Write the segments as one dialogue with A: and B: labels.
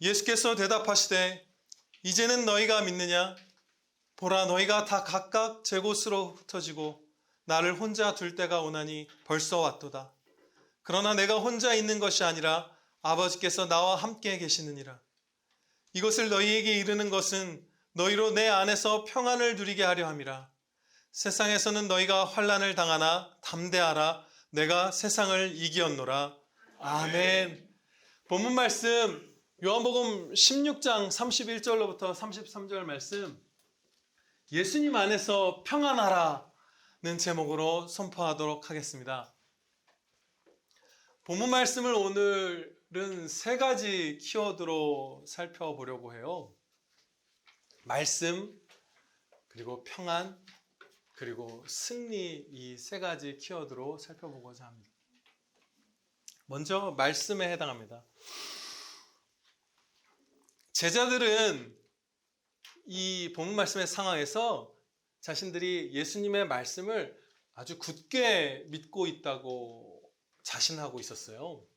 A: 예수께서 대답하시되 이제는 너희가 믿느냐? 보라, 너희가 다 각각 제 곳으로 흩어지고 나를 혼자 둘 때가 오나니 벌써 왔도다. 그러나 내가 혼자 있는 것이 아니라 아버지께서 나와 함께 계시느니라. 이것을 너희에게 이르는 것은 너희로 내 안에서 평안을 누리게 하려 함이라. 세상에서는 너희가 환난을 당하나 담대하라. 내가 세상을 이기었노라. 아멘. 본문 말씀 요한복음 16장 31절로부터 33절 말씀, 예수님 안에서 평안하라는 제목으로 선포하도록 하겠습니다. 본문 말씀을 오늘은 세 가지 키워드로 살펴보려고 해요. 말씀, 그리고 평안, 그리고 승리, 이 세 가지 키워드로 살펴보고자 합니다. 먼저 말씀에 해당합니다. 제자들은 이 본문 말씀의 상황에서 자신들이 예수님의 말씀을 아주 굳게 믿고 있다고 자신하고 있었어요.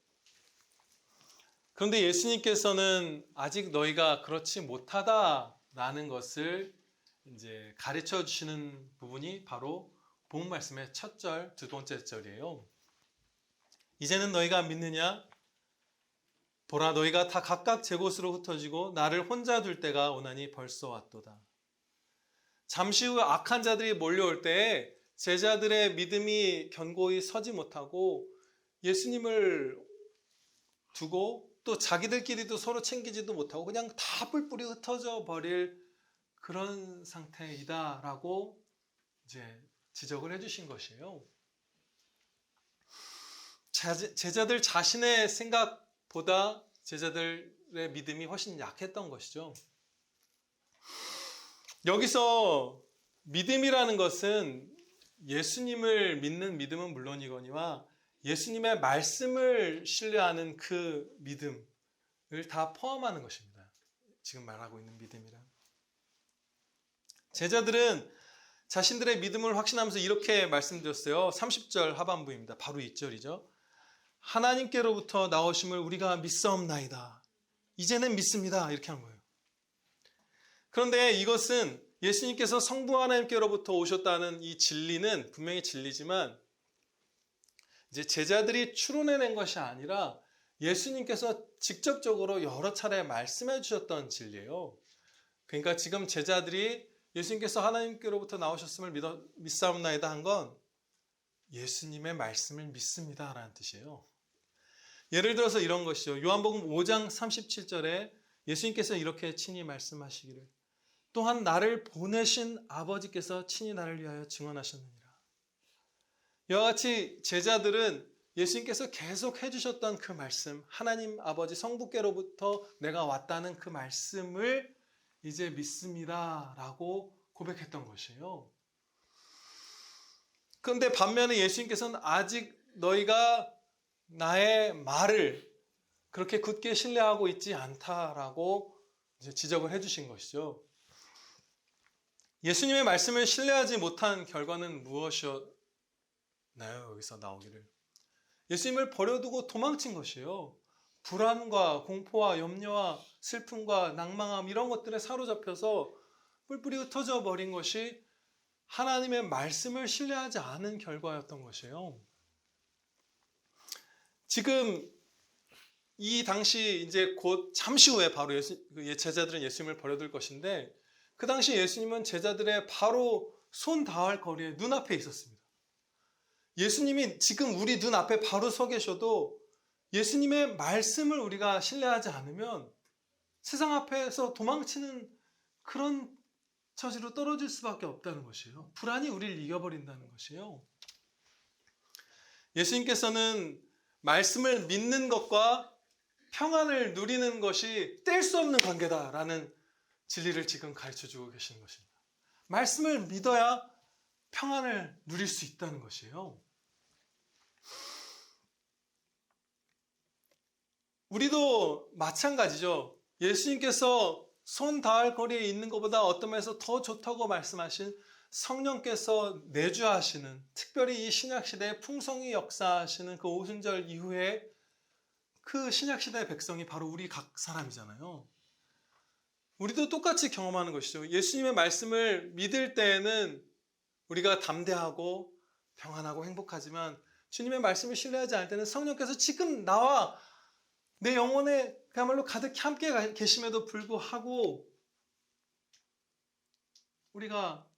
A: 그런데 예수님께서는 아직 너희가 그렇지 못하다라는 것을 이제 가르쳐 주시는 부분이 바로 본문 말씀의 첫 절, 두 번째 절이에요. 이제는 너희가 믿느냐? 보라, 너희가 다 각각 제 곳으로 흩어지고 나를 혼자 둘 때가 오나니 벌써 왔도다. 잠시 후 악한 자들이 몰려올 때에 제자들의 믿음이 견고히 서지 못하고 예수님을 두고 또 자기들끼리도 서로 챙기지도 못하고 그냥 다 뿔뿔이 흩어져 버릴 그런 상태이다라고 이제 지적을 해주신 것이에요. 제자들 자신의 생각보다 제자들의 믿음이 훨씬 약했던 것이죠. 여기서 믿음이라는 것은 예수님을 믿는 믿음은 물론이거니와 예수님의 말씀을 신뢰하는 그 믿음을 다 포함하는 것입니다. 지금 말하고 있는 믿음이란. 제자들은 자신들의 믿음을 확신하면서 이렇게 말씀드렸어요. 30절 하반부입니다. 바로 이 절이죠. 하나님께로부터 나오심을 우리가 믿사옵나이다. 이제는 믿습니다. 이렇게 하는 거예요. 그런데 이것은 예수님께서 성부 하나님께로부터 오셨다는 이 진리는 분명히 진리지만 이제 제자들이 추론해낸 것이 아니라 예수님께서 직접적으로 여러 차례 말씀해 주셨던 진리예요. 그러니까 지금 제자들이 예수님께서 하나님께로부터 나오셨음을 믿사옵나이다 한 건 예수님의 말씀을 믿습니다 라는 뜻이에요. 예를 들어서 이런 것이죠. 요한복음 5장 37절에 예수님께서 이렇게 친히 말씀하시기를 또한 나를 보내신 아버지께서 친히 나를 위하여 증언하셨느니라. 이와 같이 제자들은 예수님께서 계속 해주셨던 그 말씀, 하나님 아버지 성부께로부터 내가 왔다는 그 말씀을 이제 믿습니다 라고 고백했던 것이에요. 그런데 반면에 예수님께서는 아직 너희가 나의 말을 그렇게 굳게 신뢰하고 있지 않다라고 이제 지적을 해주신 것이죠. 예수님의 말씀을 신뢰하지 못한 결과는 무엇이었나요? 여기서 나오기를 예수님을 버려두고 도망친 것이에요. 불안과 공포와 염려와 슬픔과 낭망함 이런 것들에 사로잡혀서 뿔뿔이 흩어져 버린 것이 하나님의 말씀을 신뢰하지 않은 결과였던 것이에요. 지금 이 당시 이제 곧 잠시 후에 바로 제자들은 예수님을 버려둘 것인데 그 당시 예수님은 제자들의 바로 손 닿을 거리에 눈앞에 있었습니다. 예수님이 지금 우리 눈앞에 바로 서 계셔도 예수님의 말씀을 우리가 신뢰하지 않으면 세상 앞에서 도망치는 그런 처지로 떨어질 수밖에 없다는 것이에요. 불안이 우리를 이겨버린다는 것이에요. 예수님께서는 말씀을 믿는 것과 평안을 누리는 것이 뗄 수 없는 관계다라는 진리를 지금 가르쳐주고 계시는 것입니다. 말씀을 믿어야 평안을 누릴 수 있다는 것이에요. 우리도 마찬가지죠. 예수님께서 손 닿을 거리에 있는 것보다 어떤 면에서 더 좋다고 말씀하신 성령께서 내주하시는, 특별히 이 신약시대에 풍성히 역사하시는 그 오순절 이후에 그 신약시대의 백성이 바로 우리 각 사람이잖아요. 우리도 똑같이 경험하는 것이죠. 예수님의 말씀을 믿을 때에는 우리가 담대하고 평안하고 행복하지만 주님의 말씀을 신뢰하지 않을 때는 성령께서 지금 나와 내 영혼에 그야말로 가득히 함께 계심에도 불구하고 우리가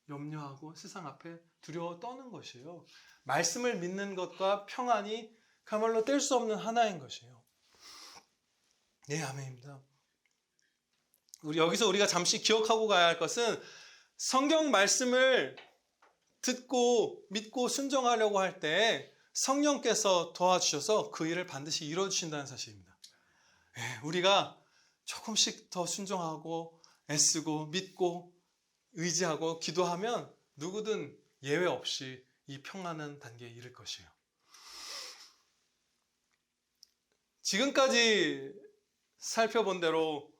A: 염려하고 세상 앞에 두려워 떠는 것이에요. 말씀을 믿는 것과 평안이 그야말로 뗄 수 없는 하나인 것이에요. 네, 아멘입니다. 여기서 우리가 잠시 기억하고 가야 할 것은 성경 말씀을 듣고 믿고 순종하려고 할 때 성령께서 도와주셔서 그 일을 반드시 이루어주신다는 사실입니다. 네, 우리가 조금씩 더 순종하고 애쓰고 믿고 의지하고 기도하면 누구든 예외 없이 이 평안한 단계에 이를 것이에요. 지금까지 살펴본 대로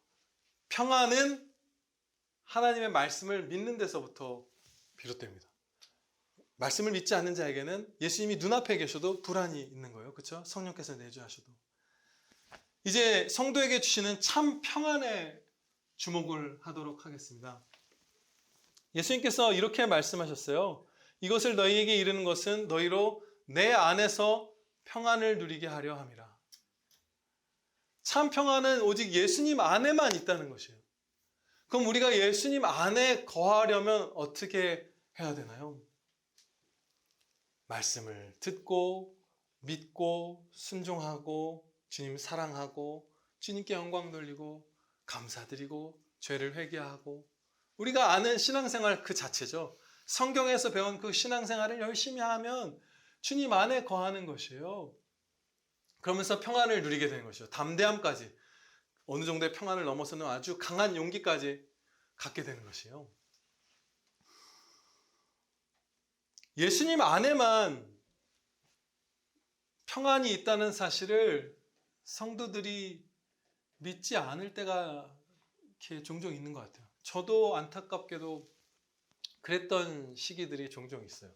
A: 평안은 하나님의 말씀을 믿는 데서부터 비롯됩니다. 말씀을 믿지 않는 자에게는 예수님이 눈앞에 계셔도 불안이 있는 거예요. 그렇죠? 성령께서 내주하셔도. 이제 성도에게 주시는 참 평안에 주목을 하도록 하겠습니다. 예수님께서 이렇게 말씀하셨어요. 이것을 너희에게 이르는 것은 너희로 내 안에서 평안을 누리게 하려 함이라. 참 평안은 오직 예수님 안에만 있다는 것이에요. 그럼 우리가 예수님 안에 거하려면 어떻게 해야 되나요? 말씀을 듣고 믿고 순종하고 주님 사랑하고 주님께 영광 돌리고 감사드리고 죄를 회개하고 우리가 아는 신앙생활 그 자체죠. 성경에서 배운 그 신앙생활을 열심히 하면 주님 안에 거하는 것이에요. 그러면서 평안을 누리게 되는 것이죠. 담대함까지 어느 정도의 평안을 넘어서는 아주 강한 용기까지 갖게 되는 것이에요. 예수님 안에만 평안이 있다는 사실을 성도들이 믿지 않을 때가 이렇게 종종 있는 것 같아요. 저도 안타깝게도 그랬던 시기들이 종종 있어요.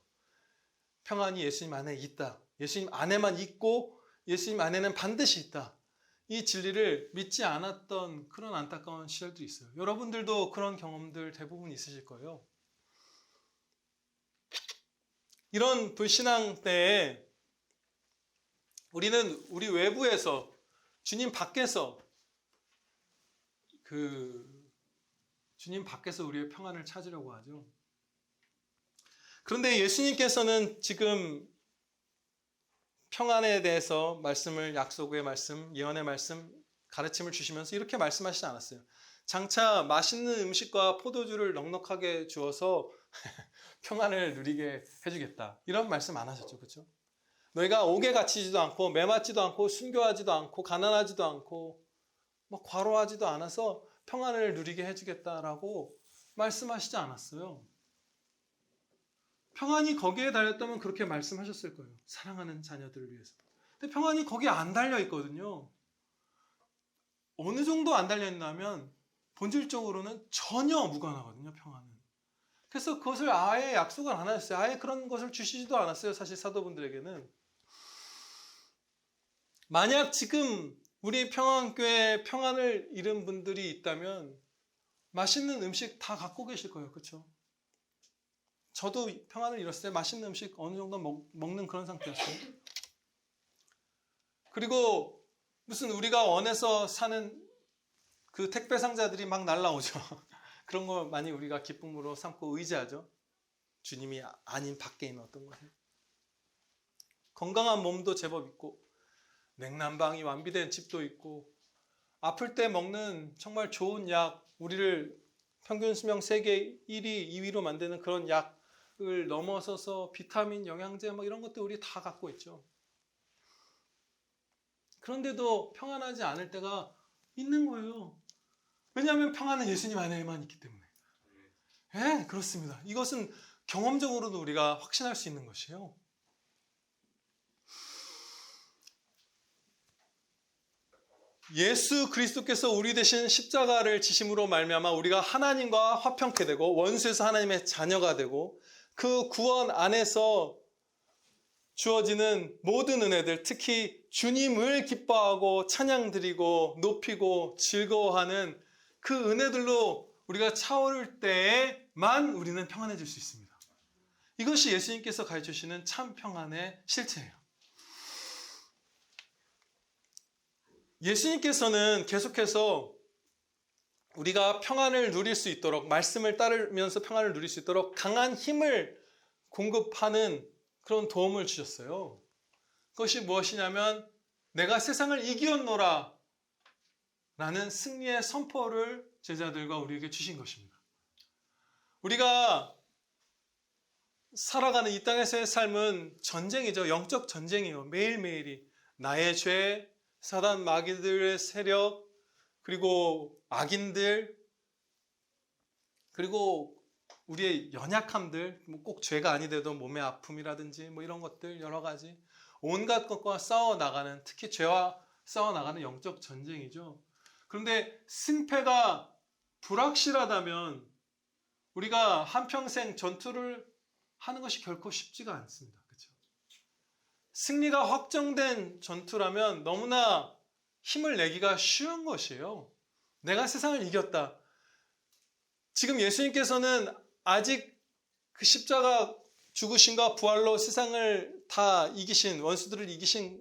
A: 평안이 예수님 안에 있다. 예수님 안에만 있고 예수님 안에는 반드시 있다. 이 진리를 믿지 않았던 그런 안타까운 시절도 있어요. 여러분들도 그런 경험들 대부분 있으실 거예요. 이런 불신앙 때에 우리는 우리 외부에서 주님 밖에서 우리의 평안을 찾으려고 하죠. 그런데 예수님께서는 지금 평안에 대해서 말씀을 약속의 말씀, 예언의 말씀, 가르침을 주시면서 이렇게 말씀하시지 않았어요. 장차 맛있는 음식과 포도주를 넉넉하게 주어서 평안을 누리게 해주겠다. 이런 말씀 안 하셨죠. 그렇죠? 너희가 옥에 갇히지도 않고 매맞지도 않고 순교하지도 않고 가난하지도 않고 과로하지도 않아서 평안을 누리게 해주겠다라고 말씀하시지 않았어요. 평안이 거기에 달렸다면 그렇게 말씀하셨을 거예요. 사랑하는 자녀들을 위해서. 근데 평안이 거기에 안 달려 있거든요. 어느 정도 안 달려 있냐면 본질적으로는 전혀 무관하거든요. 평안은. 그래서 그것을 아예 약속을 안 하셨어요. 아예 그런 것을 주시지도 않았어요. 사실 사도분들에게는. 만약 지금 우리 평안교회에 평안을 잃은 분들이 있다면 맛있는 음식 다 갖고 계실 거예요. 그렇죠? 저도 평안을 잃었을 때 맛있는 음식 어느 정도 먹는 그런 상태였어요. 그리고 무슨 우리가 원해서 사는 그 택배 상자들이 막 날라오죠. 그런 거 많이 우리가 기쁨으로 삼고 의지하죠. 주님이 아닌 밖에 있는 어떤 것을. 건강한 몸도 제법 있고 냉난방이 완비된 집도 있고 아플 때 먹는 정말 좋은 약, 우리를 평균 수명 세계 1위, 2위로 만드는 그런 약을 넘어서서 비타민, 영양제 이런 것들 우리 다 갖고 있죠. 그런데도 평안하지 않을 때가 있는 거예요. 왜냐하면 평안은 예수님 안에만 있기 때문에. 네, 그렇습니다. 이것은 경험적으로도 우리가 확신할 수 있는 것이에요. 예수 그리스도께서 우리 대신 십자가를 지심으로 말미암아 우리가 하나님과 화평케 되고 원수에서 하나님의 자녀가 되고 그 구원 안에서 주어지는 모든 은혜들, 특히 주님을 기뻐하고 찬양 드리고 높이고 즐거워하는 그 은혜들로 우리가 차오를 때에만 우리는 평안해질 수 있습니다. 이것이 예수님께서 가르쳐주시는 참 평안의 실체예요. 예수님께서는 계속해서 우리가 평안을 누릴 수 있도록, 말씀을 따르면서 평안을 누릴 수 있도록 강한 힘을 공급하는 그런 도움을 주셨어요. 그것이 무엇이냐면 내가 세상을 이기었노라 라는 승리의 선포를 제자들과 우리에게 주신 것입니다. 우리가 살아가는 이 땅에서의 삶은 전쟁이죠. 영적 전쟁이에요. 매일매일이 나의 죄, 사단 마귀들의 세력, 그리고 악인들, 그리고 우리의 연약함들, 꼭 죄가 아니더라도 몸의 아픔이라든지 이런 것들 여러 가지 온갖 것과 싸워나가는, 특히 죄와 싸워나가는 영적 전쟁이죠. 그런데 승패가 불확실하다면 우리가 한평생 전투를 하는 것이 결코 쉽지가 않습니다. 그렇죠? 승리가 확정된 전투라면 너무나 힘을 내기가 쉬운 것이에요. 내가 세상을 이겼다. 지금 예수님께서는 아직 그 십자가 죽으심과 부활로 세상을 다 이기신, 원수들을 이기신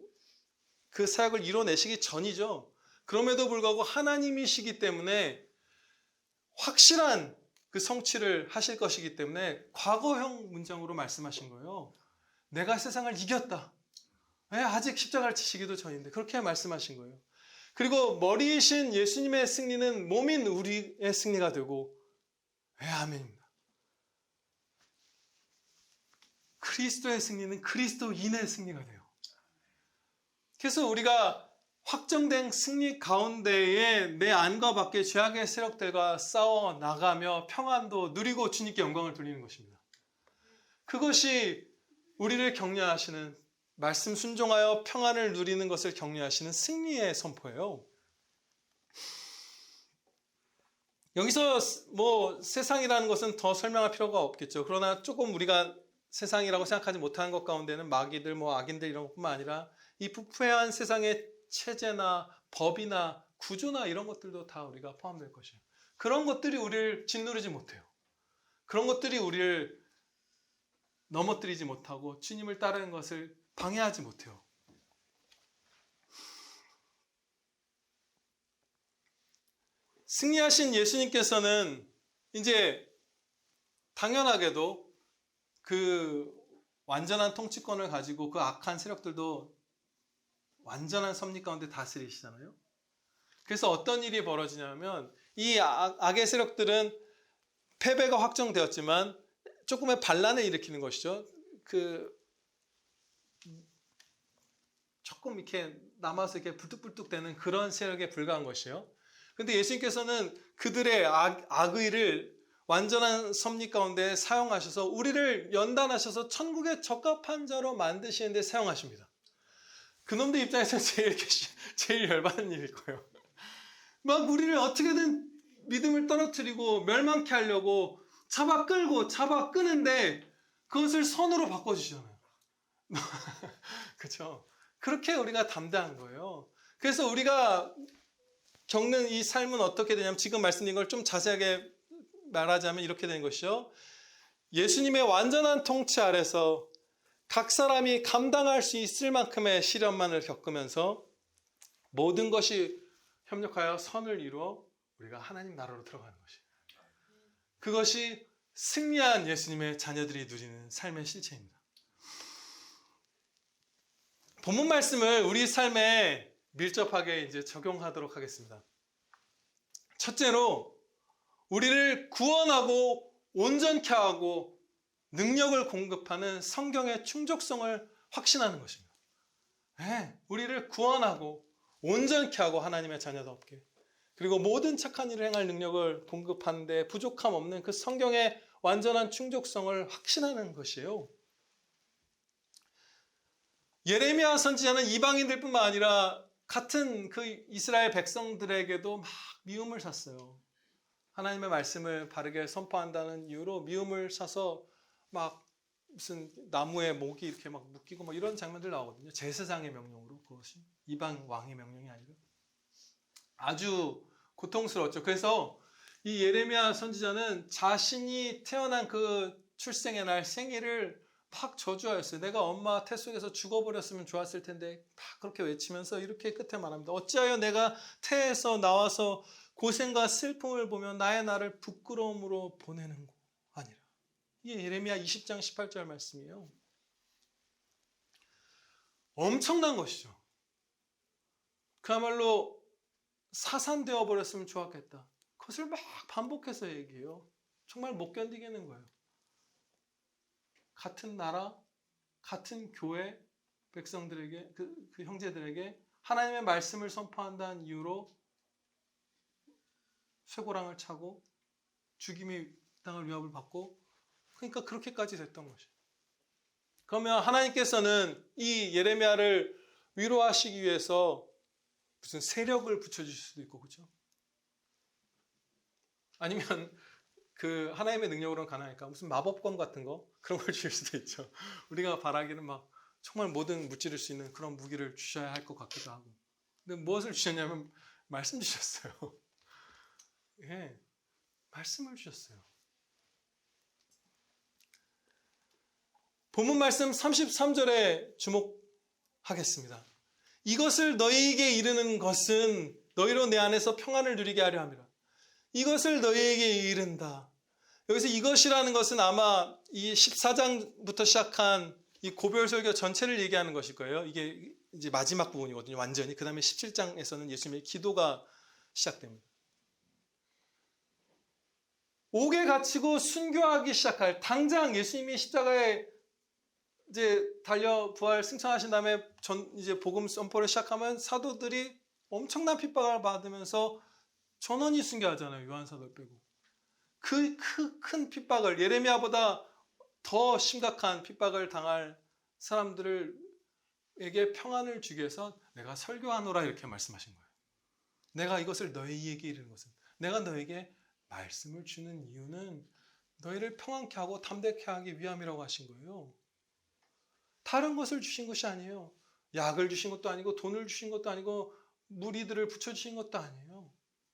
A: 그 사역을 이뤄내시기 전이죠. 그럼에도 불구하고 하나님이시기 때문에 확실한 그 성취를 하실 것이기 때문에 과거형 문장으로 말씀하신 거예요. 내가 세상을 이겼다. 아직 십자가를 지시기도 전인데 그렇게 말씀하신 거예요. 그리고 머리이신 예수님의 승리는 몸인 우리의 승리가 되고, 아멘입니다. 그리스도의 승리는 그리스도인의 승리가 돼요. 그래서 우리가 확정된 승리 가운데에 내 안과 밖의 죄악의 세력들과 싸워 나가며 평안도 누리고 주님께 영광을 돌리는 것입니다. 그것이 우리를 격려하시는, 말씀 순종하여 평안을 누리는 것을 격려하시는 승리의 선포예요. 여기서 세상이라는 것은 더 설명할 필요가 없겠죠. 그러나 조금 우리가 세상이라고 생각하지 못하는 것 가운데는 마귀들, 악인들 이런 것뿐만 아니라 이 부패한 세상의 체제나 법이나 구조나 이런 것들도 다 우리가 포함될 것이에요. 그런 것들이 우리를 짓누르지 못해요. 그런 것들이 우리를 넘어뜨리지 못하고 주님을 따르는 것을 방해하지 못해요. 승리하신 예수님께서는 이제 당연하게도 그 완전한 통치권을 가지고 그 악한 세력들도 완전한 섭리 가운데 다스리시잖아요. 그래서 어떤 일이 벌어지냐면 이 악의 세력들은 패배가 확정되었지만 조금의 반란을 일으키는 것이죠. 조금 이렇게 남아서 이렇게 불뚝불뚝대는 그런 세력에 불과한 것이에요. 그런데 예수님께서는 그들의 악의를 완전한 섭리 가운데 사용하셔서 우리를 연단하셔서 천국에 적합한 자로 만드시는 데 사용하십니다. 그놈들 입장에서는 제일 열받는 일일 거예요. 막 우리를 어떻게든 믿음을 떨어뜨리고 멸망케 하려고 잡아 끌고 잡아 끄는데 그것을 선으로 바꿔주시잖아요. 그렇죠? 그렇게 우리가 담대한 거예요. 그래서 우리가 겪는 이 삶은 어떻게 되냐면 지금 말씀드린 걸 좀 자세하게 말하자면 이렇게 되는 것이죠. 예수님의 완전한 통치 아래서 각 사람이 감당할 수 있을 만큼의 시련만을 겪으면서 모든 것이 협력하여 선을 이루어 우리가 하나님 나라로 들어가는 것이에요. 그것이 승리한 예수님의 자녀들이 누리는 삶의 실체입니다. 본문 말씀을 우리 삶에 밀접하게 이제 적용하도록 하겠습니다. 첫째로 우리를 구원하고 온전케 하고 능력을 공급하는 성경의 충족성을 확신하는 것입니다. 우리를 구원하고 온전케 하고 하나님의 자녀답게, 그리고 모든 착한 일을 행할 능력을 공급하는데 부족함 없는 그 성경의 완전한 충족성을 확신하는 것이에요. 예레미야 선지자는 이방인들뿐만 아니라 같은 그 이스라엘 백성들에게도 막 미움을 샀어요. 하나님의 말씀을 바르게 선포한다는 이유로 미움을 사서 막 무슨 나무에 목이 이렇게 막 묶이고 막 이런 장면들 나오거든요. 제사장의 명령으로, 그것이 이방 왕의 명령이 아니라 아주 고통스러웠죠. 그래서 이 예레미야 선지자는 자신이 태어난 그 출생의 날 생일을 막 저주하였어요. 내가 엄마 태 속에서 죽어버렸으면 좋았을 텐데, 막 그렇게 외치면서 이렇게 끝에 말합니다. 어찌하여 내가 태에서 나와서 고생과 슬픔을 보며 나의 날을 부끄러움으로 보내는고 아니라. 이게 예레미야 20장 18절 말씀이에요. 엄청난 것이죠. 그야말로 사산되어 버렸으면 좋았겠다. 그것을 막 반복해서 얘기해요. 정말 못 견디겠는 거예요. 같은 나라, 같은 교회 백성들에게, 그 형제들에게 하나님의 말씀을 선포한다는 이유로 쇠고랑을 차고 죽임이 당할 위협을 받고, 그러니까 그렇게까지 됐던 것이에요. 그러면 하나님께서는 이 예레미야를 위로하시기 위해서 무슨 세력을 붙여주실 수도 있고, 그렇죠? 아니면 그 하나님의 능력으로는 가능하니까 무슨 마법권 같은 거, 그런 걸 주실 수도 있죠. 우리가 바라기는 막 정말 뭐든 무찌를 수 있는 그런 무기를 주셔야 할 것 같기도 하고. 근데 무엇을 주셨냐면 말씀 주셨어요. 예, 말씀을 주셨어요. 본문 말씀 33절에 주목하겠습니다. 이것을 너희에게 이르는 것은 너희로 내 안에서 평안을 누리게 하려 함이라. 이것을 너희에게 이른다. 여기서 이것이라는 것은 아마 이 14장부터 시작한 이 고별설교 전체를 얘기하는 것일 거예요. 이게 이제 마지막 부분이거든요. 완전히. 그 다음에 17장에서는 예수님의 기도가 시작됩니다. 옥에 갇히고 순교하기 시작할, 당장 예수님이 십자가에 이제 달려 부활 승천하신 다음에 이제 복음 선포를 시작하면 사도들이 엄청난 핍박을 받으면서 전원이 순교하잖아요. 요한사도 빼고. 그 큰 핍박을, 예레미야보다 더 심각한 핍박을 당할 사람들에게 평안을 주기 위해서 내가 설교하노라 이렇게 말씀하신 거예요. 내가 이것을 너희에게 이르는 것은, 내가 너에게 말씀을 주는 이유는 너희를 평안케 하고 담대케 하기 위함이라고 하신 거예요. 다른 것을 주신 것이 아니에요. 약을 주신 것도 아니고 돈을 주신 것도 아니고 무리들을 붙여주신 것도 아니에요.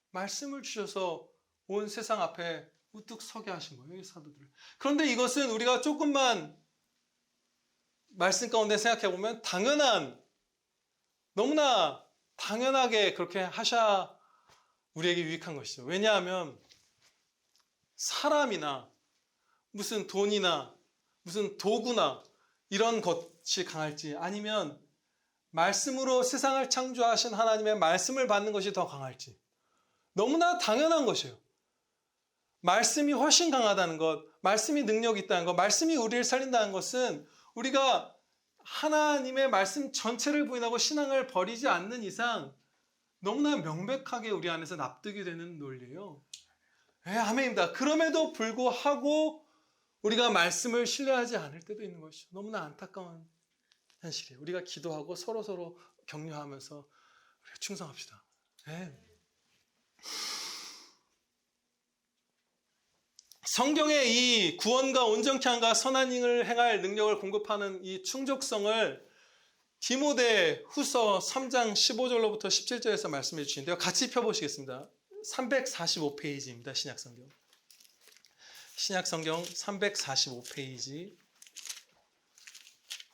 A: 말씀을 주셔서 온 세상 앞에 우뚝 서게 하신 거예요, 이 사도들을. 그런데 이것은 우리가 조금만 말씀 가운데 생각해 보면 너무나 당연하게 그렇게 하셔야 우리에게 유익한 것이죠. 왜냐하면 사람이나 무슨 돈이나 무슨 도구나 이런 것이 강할지, 아니면 말씀으로 세상을 창조하신 하나님의 말씀을 받는 것이 더 강할지, 너무나 당연한 것이에요. 말씀이 훨씬 강하다는 것, 말씀이 능력이 있다는 것, 말씀이 우리를 살린다는 것은 우리가 하나님의 말씀 전체를 부인하고 신앙을 버리지 않는 이상 너무나 명백하게 우리 안에서 납득이 되는 논리예요. 아멘입니다. 그럼에도 불구하고 우리가 말씀을 신뢰하지 않을 때도 있는 것이죠. 너무나 안타까운 현실이에요. 우리가 기도하고 서로 격려하면서 우리가 충성합시다. 성경의 이 구원과 온전케 함과 선한 일을 행할 능력을 공급하는 이 충족성을 디모데 후서 3장 15절로부터 17절에서 말씀해 주시는데요. 같이 펴보시겠습니다. 345페이지입니다. 신약성경. 신약성경 345페이지.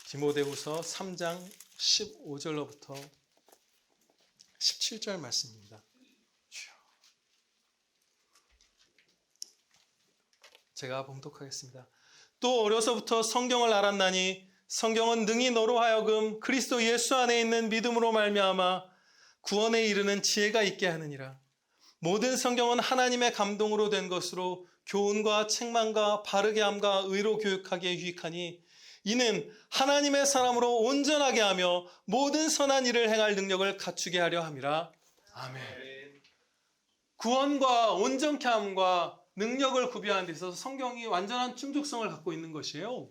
A: 디모데 후서 3장 15절로부터 17절 말씀입니다. 제가 봉독하겠습니다. 또 어려서부터 성경을 알았나니 성경은 능히 너로 하여금 그리스도 예수 안에 있는 믿음으로 말미암아 구원에 이르는 지혜가 있게 하느니라. 모든 성경은 하나님의 감동으로 된 것으로 교훈과 책망과 바르게 함과 의로 교육하기에 유익하니 이는 하나님의 사람으로 온전하게 하며 모든 선한 일을 행할 능력을 갖추게 하려 함이라. 아멘. 구원과 온전케 함과 능력을 구비하는 데 있어서 성경이 완전한 충족성을 갖고 있는 것이에요.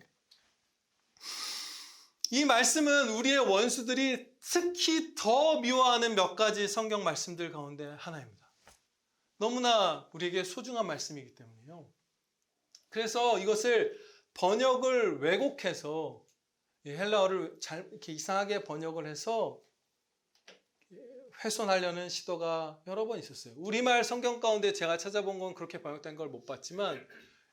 A: 이 말씀은 우리의 원수들이 특히 더 미워하는 몇 가지 성경 말씀들 가운데 하나입니다. 너무나 우리에게 소중한 말씀이기 때문에요. 그래서 이것을 번역을 왜곡해서 헬라어를 이렇게 이상하게 번역을 해서 훼손하려는 시도가 여러 번 있었어요. 우리말 성경 가운데 제가 찾아본 건 그렇게 번역된 걸 못 봤지만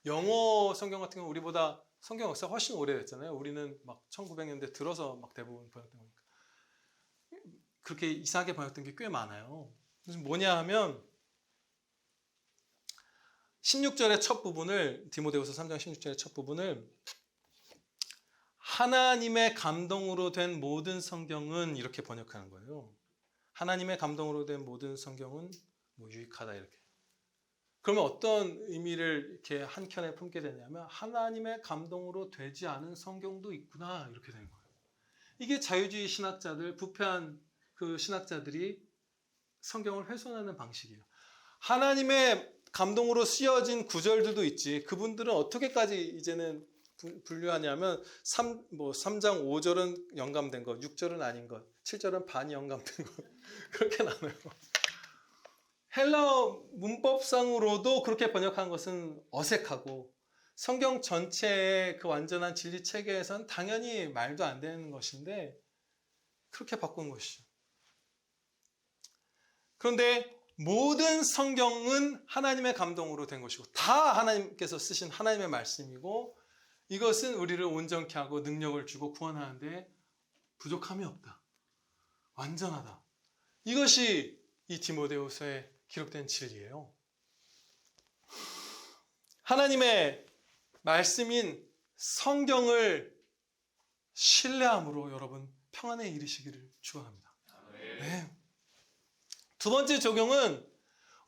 A: 영어 성경 같은 경우는 우리보다 성경 역사가 훨씬 오래됐잖아요. 우리는 막 1900년대 들어서 막 대부분 번역된 거니까. 그렇게 이상하게 번역된 게 꽤 많아요. 그래서 뭐냐 하면 16절의 첫 부분을 디모데후서 3장 16절의 첫 부분을 하나님의 감동으로 된 모든 성경은 이렇게 번역하는 거예요. 하나님의 감동으로 된 모든 성경은 뭐 유익하다 이렇게. 그러면 어떤 의미를 이렇게 한 켠에 품게 되냐면 하나님의 감동으로 되지 않은 성경도 있구나 이렇게 되는 거예요. 이게 자유주의 신학자들, 부패한 그 신학자들이 성경을 훼손하는 방식이에요. 하나님의 감동으로 쓰여진 구절들도 있지. 그분들은 어떻게까지 이제는 분류하냐면 3장 5절은 영감된 것, 6절은 아닌 것, 7절은 반이 영감된 것 그렇게 나눠요. 헬라어 문법상으로도 그렇게 번역한 것은 어색하고 성경 전체의 그 완전한 진리 체계에서는 당연히 말도 안 되는 것인데 그렇게 바꾼 것이죠. 그런데 모든 성경은 하나님의 감동으로 된 것이고 다 하나님께서 쓰신 하나님의 말씀이고 이것은 우리를 온전케 하고 능력을 주고 구원하는데 부족함이 없다. 완전하다. 이것이 이 디모데후서에 기록된 진리예요. 하나님의 말씀인 성경을 신뢰함으로 여러분 평안에 이르시기를 축원합니다. 네. 두 번째 적용은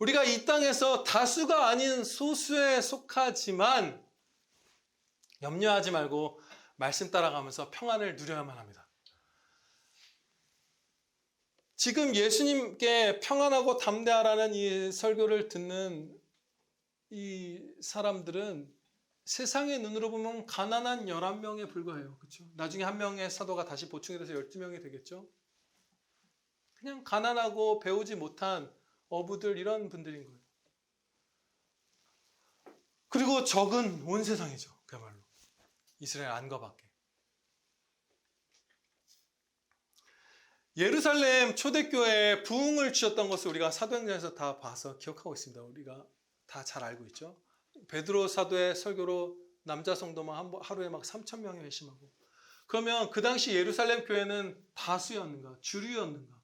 A: 우리가 이 땅에서 다수가 아닌 소수에 속하지만 염려하지 말고 말씀 따라가면서 평안을 누려야만 합니다. 지금 예수님께 평안하고 담대하라는 이 설교를 듣는 이 사람들은 세상의 눈으로 보면 가난한 11명에 불과해요. 그렇죠? 나중에 한 명의 사도가 다시 보충이 돼서 12명이 되겠죠? 그냥 가난하고 배우지 못한 어부들 이런 분들인 거예요. 그리고 적은 온 세상이죠. 그야말로. 이스라엘 안과 밖에. 예루살렘 초대교회에 부흥을 주셨던 것을 우리가 사도행전에서 다 봐서 기억하고 있습니다. 우리가 다 잘 알고 있죠. 베드로 사도의 설교로 남자 성도만 하루에 막 3,000명이 회심하고. 그러면 그 당시 예루살렘 교회는 다수였는가? 주류였는가?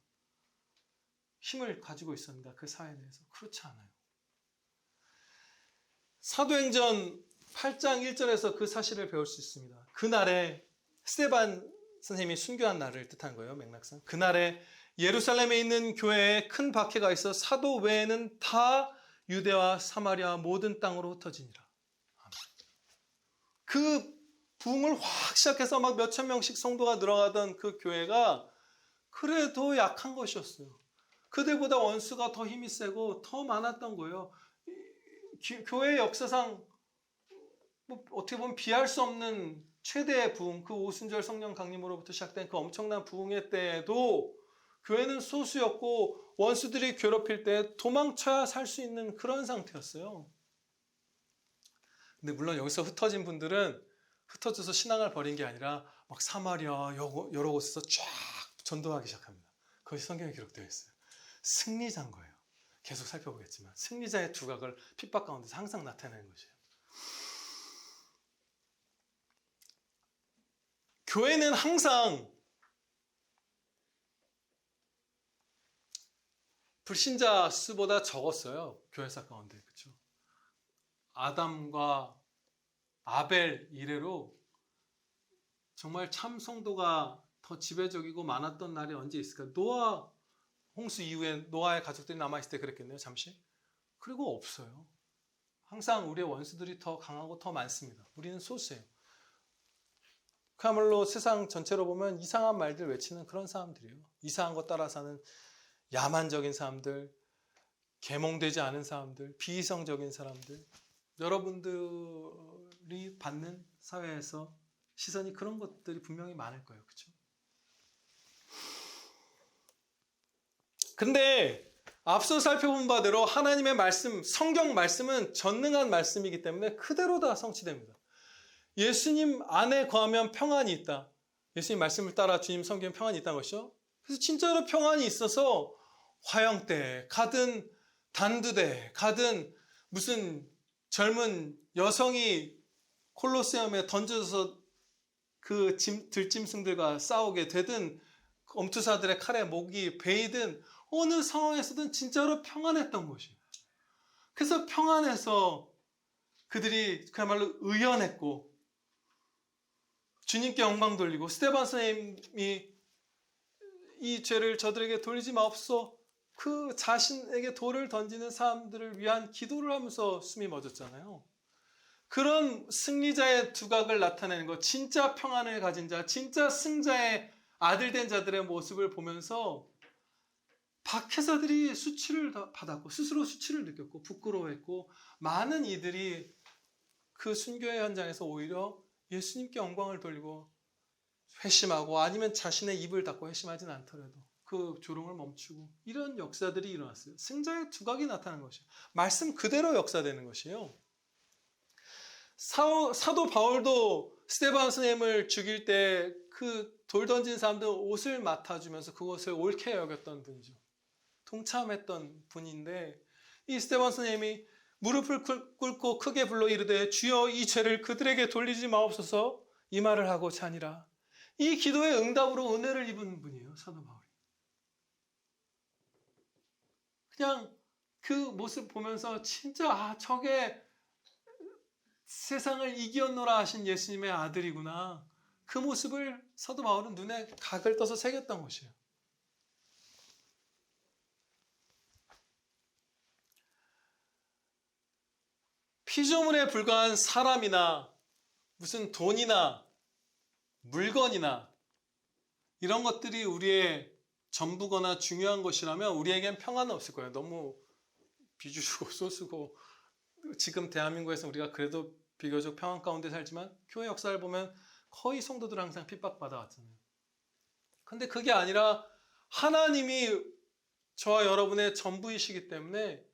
A: 힘을 가지고 있었는가? 그 사회 내에서? 그렇지 않아요. 사도행전 8장 1절에서 그 사실을 배울 수 있습니다. 그날에 스데반 선생님이 순교한 날을 뜻한 거예요. 맥락상. 그날에 예루살렘에 있는 교회에 큰 박해가 있어 사도 외에는 다 유대와 사마리아 모든 땅으로 흩어지니라. 그 부흥을 확 시작해서 막 몇천 명씩 성도가 늘어가던 그 교회가 그래도 약한 것이었어요. 그들보다 원수가 더 힘이 세고 더 많았던 거예요. 교회 역사상 뭐 어떻게 보면 비할 수 없는 최대의 부흥, 그 오순절 성령 강림으로부터 시작된 그 엄청난 부흥의 때에도 교회는 소수였고 원수들이 괴롭힐 때 도망쳐야 살 수 있는 그런 상태였어요. 근데 물론 여기서 흩어진 분들은 흩어져서 신앙을 버린 게 아니라 막 사마리아 여러 곳에서 쫙 전도하기 시작합니다. 그것이 성경에 기록되어 있어요. 승리자인 거예요. 계속 살펴보겠지만 승리자의 두각을 핍박 가운데서 항상 나타내는 것이에요. 교회는 항상 불신자 수보다 적었어요. 교회사 가운데. 그렇죠? 아담과 아벨 이래로 정말 참 성도가 더 지배적이고 많았던 날이 언제 있을까? 노아 홍수 이후에 노아의 가족들이 남아있을 때 그랬겠네요. 잠시. 그리고 없어요. 항상 우리의 원수들이 더 강하고 더 많습니다. 우리는 소수예요. 그야말로 세상 전체로 보면 이상한 말들 외치는 그런 사람들이에요. 이상한 것 따라 사는 야만적인 사람들, 계몽되지 않은 사람들, 비이성적인 사람들. 여러분들이 받는 사회에서 시선이 그런 것들이 분명히 많을 거예요. 그렇죠? 근데 앞서 살펴본 바대로 하나님의 말씀, 성경 말씀은 전능한 말씀이기 때문에 그대로 다 성취됩니다. 예수님 안에 거하면 평안이 있다. 예수님 말씀을 따라 주님 섬기면 평안이 있다는 것이죠. 그래서 진짜로 평안이 있어서 화형대 가든 단두대 가든 무슨 젊은 여성이 콜로세움에 던져서 그 들짐승들과 싸우게 되든 엄투사들의 칼에 목이 베이든 어느 상황에서든 진짜로 평안했던 것이에요. 그래서 평안해서 그들이 그야말로 의연했고 주님께 영광 돌리고 스데반 선생님이 이 죄를 저들에게 돌리지 마옵소서 그 자신에게 돌을 던지는 사람들을 위한 기도를 하면서 숨이 멎었잖아요. 그런 승리자의 두각을 나타내는 것, 진짜 평안을 가진 자, 진짜 승자의 아들 된 자들의 모습을 보면서 박해자들이 수치를 받았고 스스로 수치를 느꼈고 부끄러워했고 많은 이들이 그 순교의 현장에서 오히려 예수님께 영광을 돌리고 회심하고 아니면 자신의 입을 닫고 회심하진 않더라도 그 조롱을 멈추고 이런 역사들이 일어났어요. 승자의 두각이 나타나는 것이에요. 말씀 그대로 역사되는 것이에요. 사도 바울도 스데반 선생님을 죽일 때 그 돌 던진 사람들 옷을 맡아주면서 그것을 옳게 여겼던 분이죠. 동참했던 분인데 이 스데반 선생님이 무릎을 꿇고 크게 불러 이르되 주여 이 죄를 그들에게 돌리지 마옵소서 이 말을 하고 자니라. 이 기도의 응답으로 은혜를 입은 분이에요. 사도 바울이. 그냥 그 모습 보면서 진짜 저게 세상을 이기었노라 하신 예수님의 아들이구나. 그 모습을 사도 바울은 눈에 각을 떠서 새겼던 것이에요. 피조물에 불과한 사람이나 무슨 돈이나 물건이나 이런 것들이 우리의 전부거나 중요한 것이라면 우리에겐 평안은 없을 거예요. 너무 비주고 소수고 지금 대한민국에서 우리가 그래도 비교적 평안 가운데 살지만 교회 역사를 보면 거의 성도들 항상 핍박받아 왔잖아요. 근데 그게 아니라 하나님이 저와 여러분의 전부이시기 때문에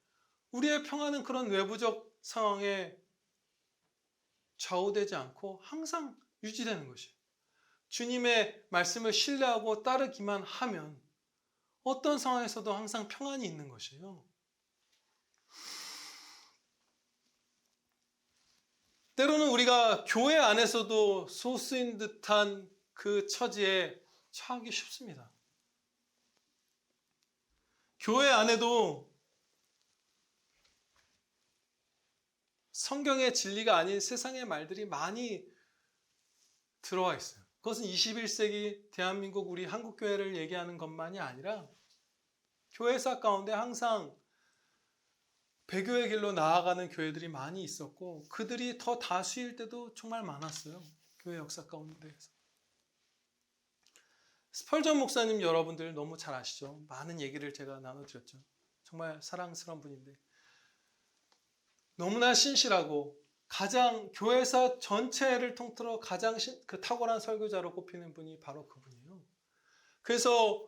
A: 우리의 평안은 그런 외부적 상황에 좌우되지 않고 항상 유지되는 것이에요. 주님의 말씀을 신뢰하고 따르기만 하면 어떤 상황에서도 항상 평안이 있는 것이에요. 때로는 우리가 교회 안에서도 소수인 듯한 그 처지에 처하기 쉽습니다. 교회 안에도 성경의 진리가 아닌 세상의 말들이 많이 들어와 있어요. 그것은 21세기 대한민국 우리 한국교회를 얘기하는 것만이 아니라 교회사 가운데 항상 배교의 길로 나아가는 교회들이 많이 있었고 그들이 더 다수일 때도 정말 많았어요. 교회 역사 가운데에서. 스펄전 목사님 여러분들 너무 잘 아시죠? 많은 얘기를 제가 나눠드렸죠. 정말 사랑스러운 분인데 너무나 신실하고 가장 교회사 전체를 통틀어 가장 탁월한 설교자로 꼽히는 분이 바로 그분이에요. 그래서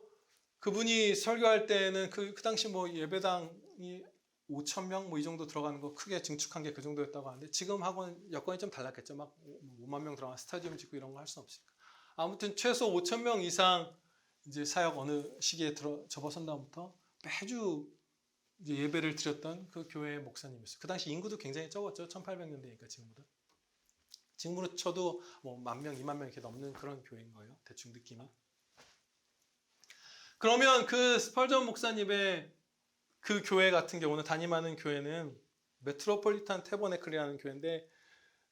A: 그분이 설교할 때는 그 당시 예배당이 5,000명 이 정도 들어가는 거 크게 증축한 게 그 정도였다고 하는데 지금하고는 여건이 좀 달랐겠죠. 막 5만 명 들어간 스타디움 짓고 이런 거 할 수는 없으니까. 아무튼 최소 5,000명 이상 이제 사역 어느 시기에 접어선 다음부터 매주 이제 예배를 드렸던 그 교회의 목사님이었어요. 그 당시 인구도 굉장히 적었죠. 1800년대니까 지금보다. 지금으로 쳐도 10,000명, 20,000명 이렇게 넘는 그런 교회인 거예요. 대충 느낌이. 그러면 그 스펄전 목사님의 그 교회 같은 경우는 담임하는 교회는 메트로폴리탄 태버네클이라는 교회인데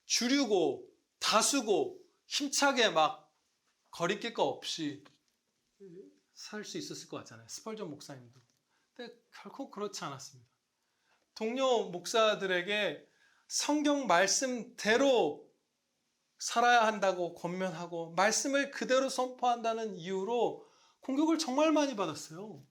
A: 주류고 다수고 힘차게 막 거리낄 거 없이 살 수 있었을 것 같잖아요. 스펄전 목사님도. 근데 결코 그렇지 않았습니다. 동료 목사들에게 성경 말씀대로 살아야 한다고 권면하고 말씀을 그대로 선포한다는 이유로 공격을 정말 많이 받았어요.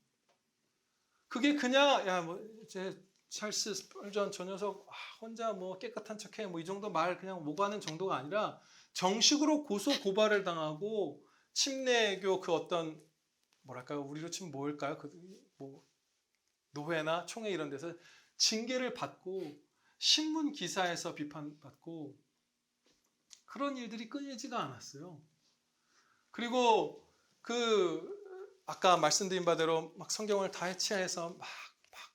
A: 그게 그냥 제 찰스 스펄전 저 녀석 혼자 깨끗한 척해 이 정도 말 그냥 오가는 정도가 아니라 정식으로 고소 고발을 당하고 침례교 그 어떤 뭐랄까요 우리로 치면 뭘까요 노회나 총회 이런 데서 징계를 받고 신문 기사에서 비판받고 그런 일들이 끊이지가 않았어요. 그리고 아까 말씀드린 바대로 막 성경을 다 해치해서 막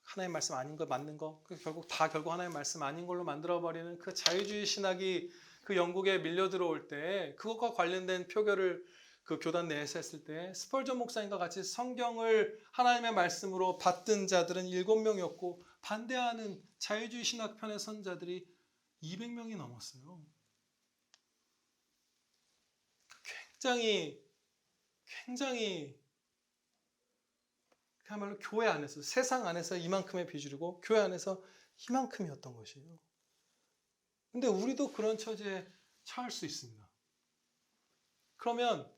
A: 하나님 말씀 아닌 거 맞는 거 결국 하나님 말씀 아닌 걸로 만들어버리는 그 자유주의 신학이 그 영국에 밀려 들어올 때 그것과 관련된 표결을 그 교단 내에서 했을 때 스펄전 목사님과 같이 성경을 하나님의 말씀으로 받든 자들은 7명이었고 반대하는 자유주의 신학편의 선자들이 200명이 넘었어요. 굉장히 그야말로 교회 안에서 세상 안에서 이만큼의 비중이고 교회 안에서 이만큼이었던 것이에요. 근데 우리도 그런 처지에 처할 수 있습니다. 그러면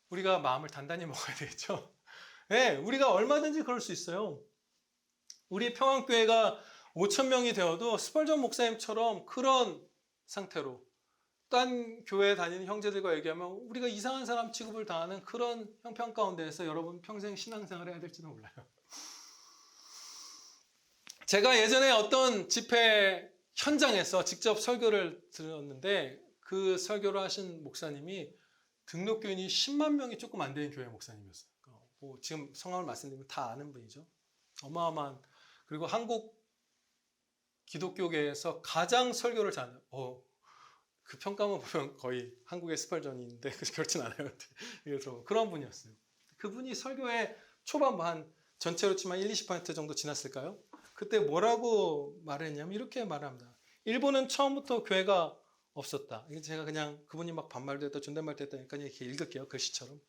A: 우리가 마음을 단단히 먹어야 되겠죠. 네, 우리가 얼마든지 그럴 수 있어요. 우리 평안교회가 5,000명이 되어도 스펄전 목사님처럼 그런 상태로 딴 교회에 다니는 형제들과 얘기하면 우리가 이상한 사람 취급을 당하는 그런 형편 가운데에서 여러분 평생 신앙생활을 해야 될지는 몰라요. 제가 예전에 어떤 집회 현장에서 직접 설교를 들었는데 그 설교를 하신 목사님이 등록교인이 10만 명이 조금 안 되는 교회 목사님이었어요. 지금 성함을 말씀드리면 다 아는 분이죠. 어마어마한. 그리고 한국 기독교계에서 가장 설교를 잘하는 그 평가만 보면 거의 한국의 스펄전인데 그렇진 않아요. 그래서 그런 분이었어요. 그분이 설교의 초반 한 전체로 치면 20% 정도 지났을까요? 그때 뭐라고 말을 했냐면 이렇게 말합니다. 일본은 처음부터 교회가 없었다. 제가 그냥 그분이 막 반말도 했다 존댓말도 했다니까 이렇게 읽을게요. 글씨처럼.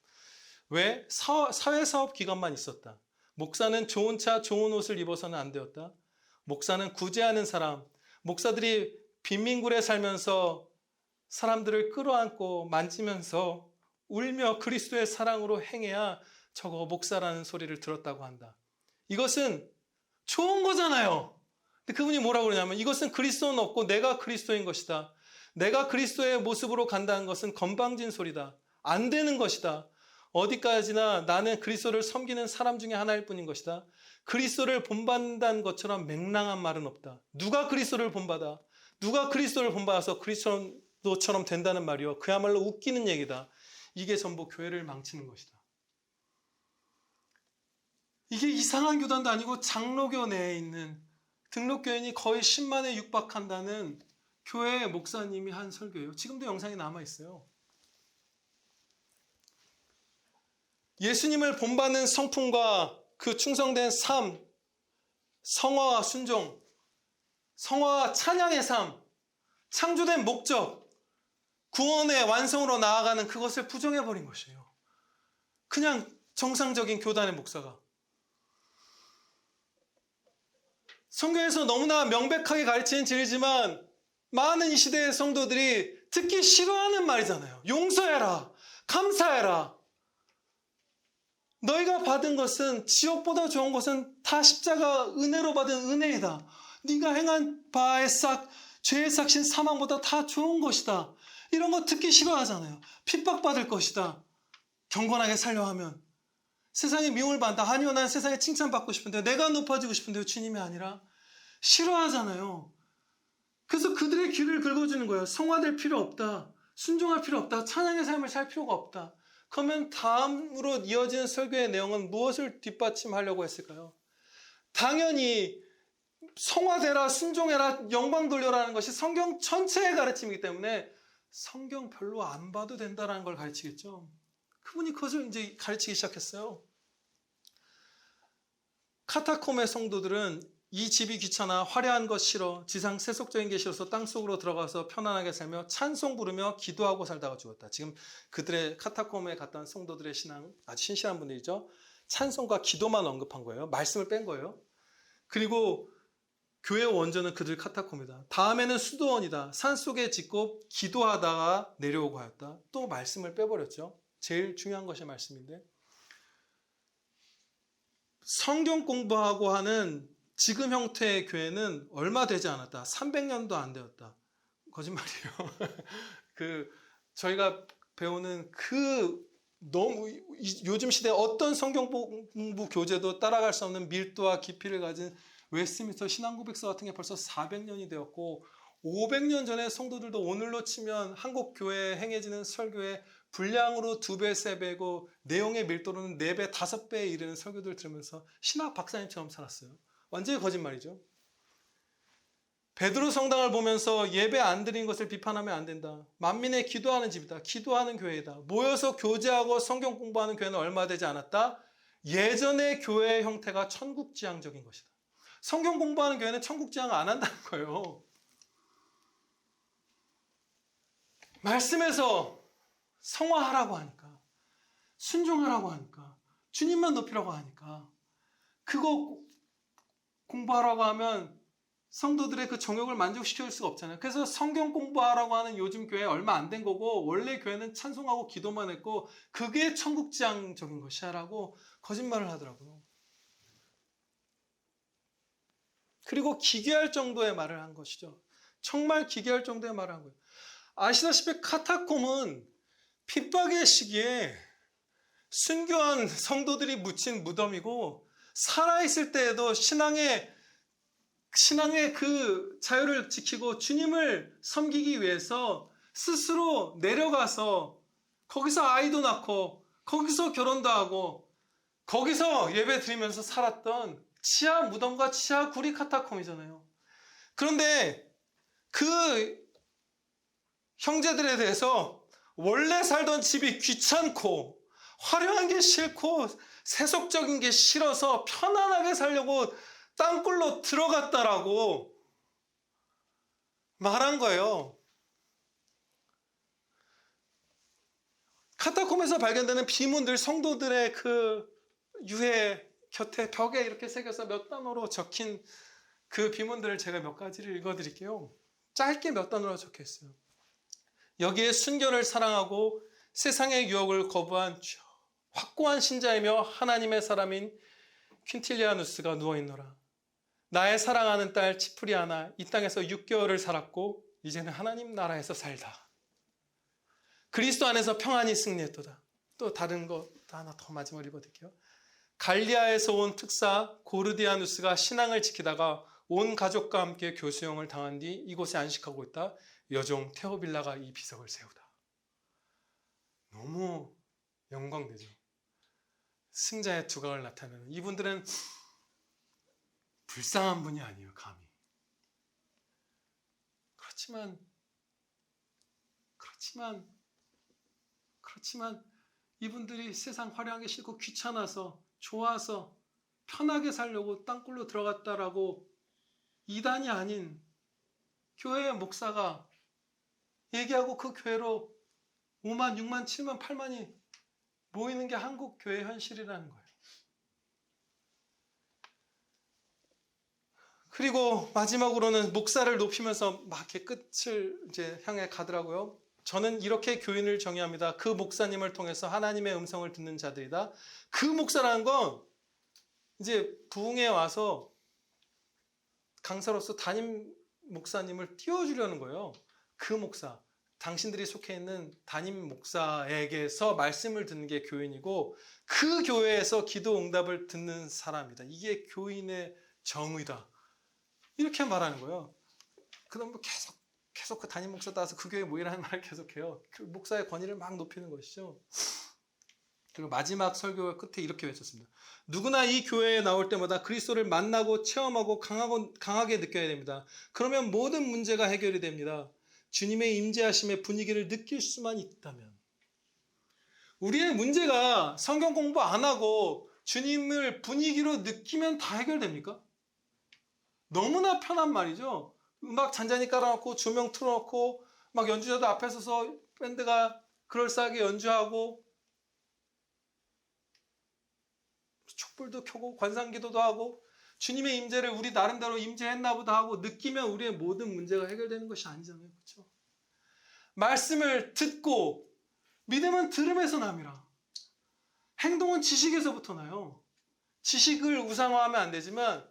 A: 왜? 사회사업 기관만 있었다. 목사는 좋은 차, 좋은 옷을 입어서는 안 되었다. 목사는 구제하는 사람, 목사들이 빈민굴에 살면서 사람들을 끌어안고 만지면서 울며 그리스도의 사랑으로 행해야 저거 목사라는 소리를 들었다고 한다. 이것은 좋은 거잖아요. 근데 그분이 뭐라고 그러냐면 이것은 그리스도는 없고 내가 그리스도인 것이다. 내가 그리스도의 모습으로 간다는 것은 건방진 소리다. 안 되는 것이다. 어디까지나 나는 그리스도를 섬기는 사람 중에 하나일 뿐인 것이다. 그리스도를 본받는다는 것처럼 맹랑한 말은 없다. 누가 그리스도를 본받아? 누가 그리스도를 본받아서 그리스도처럼 된다는 말이요. 그야말로 웃기는 얘기다. 이게 전부 교회를 망치는 것이다. 이게 이상한 교단도 아니고 장로교 내에 있는 등록교인이 거의 10만에 육박한다는 교회 목사님이 한 설교예요. 지금도 영상이 남아있어요. 예수님을 본받는 성품과 그 충성된 삶, 성화와 순종, 성화와 찬양의 삶, 창조된 목적, 구원의 완성으로 나아가는 그것을 부정해버린 것이에요. 그냥 정상적인 교단의 목사가. 성경에서 너무나 명백하게 가르치는 진리지만 많은 이 시대의 성도들이 듣기 싫어하는 말이잖아요. 용서해라, 감사해라. 너희가 받은 것은 지옥보다 좋은 것은 다 십자가 은혜로 받은 은혜이다. 네가 행한 바의 죄의 삭신 사망보다 다 좋은 것이다. 이런 거 듣기 싫어하잖아요. 핍박받을 것이다. 경건하게 살려 하면. 세상에 미움을 받는다. 아니요, 난 세상에 칭찬받고 싶은데 내가 높아지고 싶은데요. 주님이 아니라. 싫어하잖아요. 그래서 그들의 귀를 긁어주는 거예요. 성화될 필요 없다. 순종할 필요 없다. 찬양의 삶을 살 필요가 없다. 그러면 다음으로 이어지는 설교의 내용은 무엇을 뒷받침하려고 했을까요? 당연히 성화되라, 순종해라, 영광 돌려라는 것이 성경 전체의 가르침이기 때문에 성경 별로 안 봐도 된다는 걸 가르치겠죠. 그분이 그것을 이제 가르치기 시작했어요. 카타콤의 성도들은 이 집이 귀찮아, 화려한 것 싫어, 지상 세속적인 게 싫어서 땅속으로 들어가서 편안하게 살며 찬송 부르며 기도하고 살다가 죽었다. 지금 그들의 카타콤에 갔던 성도들의 신앙 아주 신실한 분들이죠. 찬송과 기도만 언급한 거예요. 말씀을 뺀 거예요. 그리고 교회 원조는 그들 카타콤이다. 다음에는 수도원이다. 산속에 짓고 기도하다가 내려오고 하였다. 또 말씀을 빼버렸죠. 제일 중요한 것이 말씀인데 성경 공부하고 하는 지금 형태의 교회는 얼마 되지 않았다. 300년도 안 되었다. 거짓말이에요. 저희가 배우는 너무 요즘 시대에 어떤 성경 공부 교재도 따라갈 수 없는 밀도와 깊이를 가진 웨스트민스터 신앙고백서 같은 게 벌써 400년이 되었고 500년 전에 성도들도 오늘로 치면 한국 교회에 행해지는 설교의 분량으로 2배, 3배고 내용의 밀도로는 4배, 5배에 이르는 설교들 들으면서 신학 박사님처럼 살았어요. 완전히 거짓말이죠. 베드로 성당을 보면서 예배 안 드린 것을 비판하면 안 된다. 만민의 기도하는 집이다. 기도하는 교회이다. 모여서 교제하고 성경 공부하는 교회는 얼마 되지 않았다. 예전의 교회의 형태가 천국지향적인 것이다. 성경 공부하는 교회는 천국지향 안 한다는 거예요. 말씀에서 성화하라고 하니까, 순종하라고 하니까, 주님만 높이라고 하니까, 그거 공부하라고 하면 성도들의 그 정욕을 만족시킬 수가 없잖아요. 그래서 성경 공부하라고 하는 요즘 교회 얼마 안 된 거고, 원래 교회는 찬송하고 기도만 했고, 그게 천국지향적인 것이야라고 거짓말을 하더라고요. 그리고 기괴할 정도의 말을 한 것이죠. 정말 기괴할 정도의 말을 한 거예요. 아시다시피 카타콤은 핍박의 시기에 순교한 성도들이 묻힌 무덤이고, 살아있을 때에도 신앙의 그 자유를 지키고 주님을 섬기기 위해서 스스로 내려가서 거기서 아이도 낳고 거기서 결혼도 하고 거기서 예배 드리면서 살았던 지하 무덤과 지하 구리 카타콤이잖아요. 그런데 그 형제들에 대해서 원래 살던 집이 귀찮고 화려한 게 싫고 세속적인 게 싫어서 편안하게 살려고 땅굴로 들어갔다라고 말한 거예요. 카타콤에서 발견되는 비문들, 성도들의 그 유해 곁에 벽에 이렇게 새겨서 몇 단어로 적힌 그 비문들을 제가 몇 가지를 읽어드릴게요. 짧게 몇 단어로 적혀 있어요. 여기에 순교를 사랑하고 세상의 유혹을 거부한 확고한 신자이며 하나님의 사람인 퀸틸리아누스가 누워있노라. 나의 사랑하는 딸 치프리아나 이 땅에서 6개월을 살았고 이제는 하나님 나라에서 살다. 그리스도 안에서 평안히 승리했도다. 또 다른 거 하나 더 마지막으로 읽어드릴게요. 갈리아에서 온 특사 고르디아누스가 신앙을 지키다가 온 가족과 함께 교수형을 당한 뒤 이곳에 안식하고 있다. 여종 테오빌라가 이 비석을 세우다. 너무 영광되죠. 승자의 두각을 나타내는, 이분들은 불쌍한 분이 아니에요, 감히. 그렇지만 이분들이 세상 화려한 게 싫고 귀찮아서 좋아서 편하게 살려고 땅굴로 들어갔다라고 이단이 아닌 교회의 목사가 얘기하고 그 교회로 5만, 6만, 7만, 8만이 모이는 게 한국 교회 현실이라는 거예요. 그리고 마지막으로는 목사를 높이면서 막 이렇게 끝을 이제 향해 가더라고요. 저는 이렇게 교인을 정의합니다. 그 목사님을 통해서 하나님의 음성을 듣는 자들이다. 그 목사라는 건 이제 부흥에 와서 강사로서 담임 목사님을 띄워주려는 거예요. 그 목사, 당신들이 속해 있는 담임 목사에게서 말씀을 듣는 게 교인이고 그 교회에서 기도 응답을 듣는 사람이다. 이게 교인의 정의다. 이렇게 말하는 거예요. 그럼 계속 그 담임 목사 따라서 그 교회에 모이라는 말을 계속해요. 그 목사의 권위를 막 높이는 것이죠. 그리고 마지막 설교 끝에 이렇게 외쳤습니다. 누구나 이 교회에 나올 때마다 그리스도를 만나고 체험하고 강하게 느껴야 됩니다. 그러면 모든 문제가 해결이 됩니다. 주님의 임재하심의 분위기를 느낄 수만 있다면. 우리의 문제가 성경 공부 안 하고 주님을 분위기로 느끼면 다 해결됩니까? 너무나 편한 말이죠. 음악 잔잔히 깔아놓고 조명 틀어놓고 막 연주자도 앞에 서서 밴드가 그럴싸하게 연주하고 촛불도 켜고 관상기도도 하고 주님의 임재를 우리 나름대로 임재했나 보다 하고 느끼면 우리의 모든 문제가 해결되는 것이 아니잖아요. 그렇죠? 말씀을 듣고 믿음은 들음에서 남이라. 행동은 지식에서부터 나요. 지식을 우상화하면 안 되지만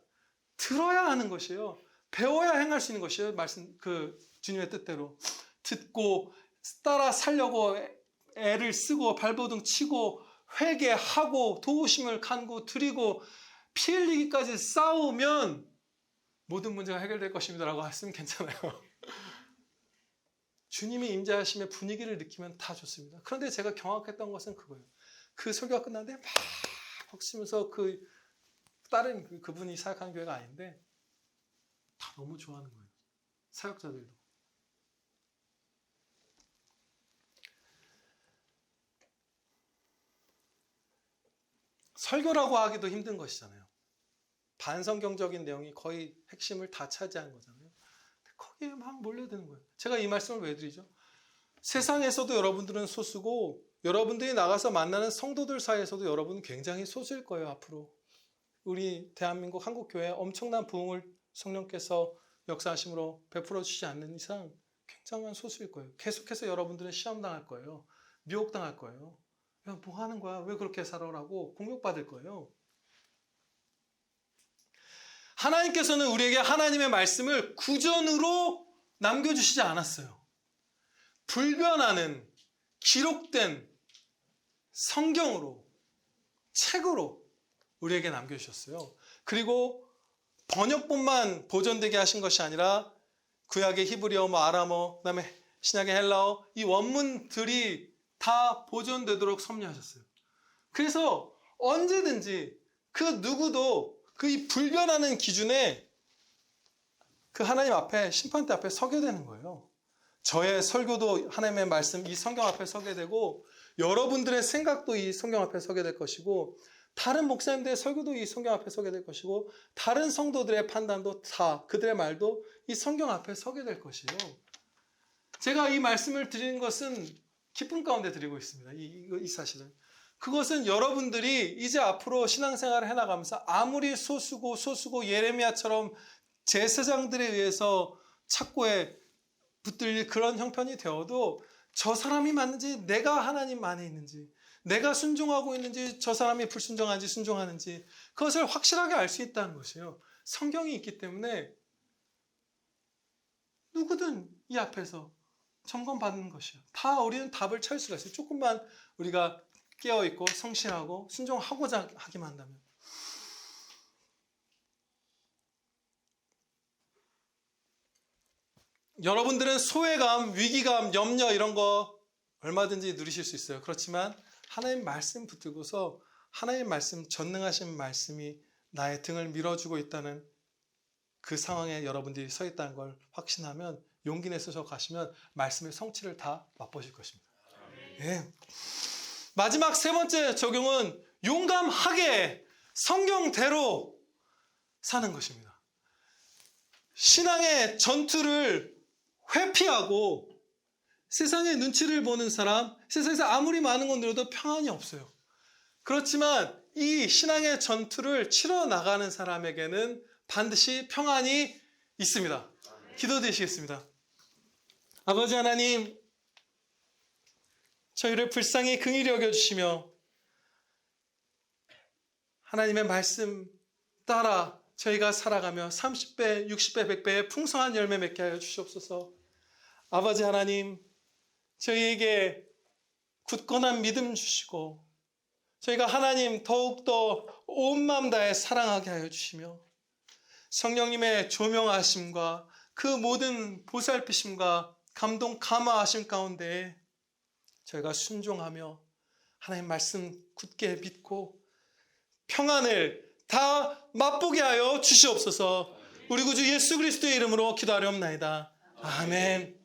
A: 들어야 하는 것이에요. 배워야 행할 수 있는 것이에요. 말씀 그 주님의 뜻대로 듣고 따라 살려고 애를 쓰고 발버둥 치고 회개하고 도우심을 간구 드리고 피 흘리기까지 싸우면 모든 문제가 해결될 것입니다라고 했으면 괜찮아요. 주님이 임재하심의 분위기를 느끼면 다 좋습니다. 그런데 제가 경악했던 것은 그거예요. 그 설교가 끝났는데 막 박수면서 다른 그분이 사역하는 교회가 아닌데 다 너무 좋아하는 거예요. 사역자들도. 설교라고 하기도 힘든 것이잖아요. 반성경적인 내용이 거의 핵심을 다 차지한 거잖아요. 거기에 막 몰려드는 거예요. 제가 이 말씀을 왜 드리죠? 세상에서도 여러분들은 소수고 여러분들이 나가서 만나는 성도들 사이에서도 여러분은 굉장히 소수일 거예요. 앞으로 우리 대한민국 한국교회에 엄청난 부흥을 성령께서 역사하심으로 베풀어 주시지 않는 이상 굉장한 소수일 거예요. 계속해서 여러분들은 시험당할 거예요. 미혹당할 거예요. 야, 뭐 하는 거야? 왜 그렇게 살아라고 공격받을 거예요. 하나님께서는 우리에게 하나님의 말씀을 구전으로 남겨주시지 않았어요. 불변하는 기록된 성경으로, 책으로 우리에게 남겨주셨어요. 그리고 번역본만 보존되게 하신 것이 아니라 구약의 히브리어, 아람어, 그다음에 신약의 헬라어, 이 원문들이 다 보존되도록 섭리하셨어요. 그래서 언제든지 그 누구도 그 이 불변하는 기준에 그 하나님 앞에 심판대 앞에 서게 되는 거예요. 저의 설교도 하나님의 말씀 이 성경 앞에 서게 되고 여러분들의 생각도 이 성경 앞에 서게 될 것이고 다른 목사님들의 설교도 이 성경 앞에 서게 될 것이고 다른 성도들의 판단도 다 그들의 말도 이 성경 앞에 서게 될 것이에요. 제가 이 말씀을 드리는 것은 기쁨 가운데 드리고 있습니다. 이 사실은. 그것은 여러분들이 이제 앞으로 신앙생활을 해나가면서 아무리 소수고 예레미야처럼 제사장들에 의해서 착고에 붙들릴 그런 형편이 되어도 저 사람이 맞는지 내가 하나님 안에 있는지 내가 순종하고 있는지 저 사람이 불순종하는지 순종하는지 그것을 확실하게 알 수 있다는 것이에요. 성경이 있기 때문에 누구든 이 앞에서 점검받는 것이에요. 다 우리는 답을 찾을 수가 있어요. 조금만 우리가 깨어있고 성실하고 순종하고자 하기만 한다면. 여러분들은 소외감, 위기감, 염려 이런 거 얼마든지 누리실 수 있어요. 그렇지만 하나님 말씀 붙들고서 하나님 말씀, 전능하신 말씀이 나의 등을 밀어주고 있다는 그 상황에 여러분들이 서 있다는 걸 확신하면 용기 내서 가시면 말씀의 성취를 다 맛보실 것입니다. 예. 마지막 세 번째 적용은 용감하게 성경대로 사는 것입니다. 신앙의 전투를 회피하고 세상의 눈치를 보는 사람, 세상에서 아무리 많은 건 들어도 평안이 없어요. 그렇지만 이 신앙의 전투를 치러 나가는 사람에게는 반드시 평안이 있습니다. 기도드리시겠습니다. 아버지 하나님, 저희를 불쌍히 긍휼히 여겨주시며 하나님의 말씀 따라 저희가 살아가며 30배, 60배, 100배의 풍성한 열매 맺게 하여 주시옵소서. 아버지 하나님, 저희에게 굳건한 믿음 주시고 저희가 하나님 더욱더 온 마음 다해 사랑하게 하여 주시며 성령님의 조명하심과 그 모든 보살피심과 감동 감화하심 가운데 저희가 순종하며 하나님 말씀 굳게 믿고 평안을 다 맛보게 하여 주시옵소서. 우리 구주 예수 그리스도의 이름으로 기도하렵나이다. 아멘.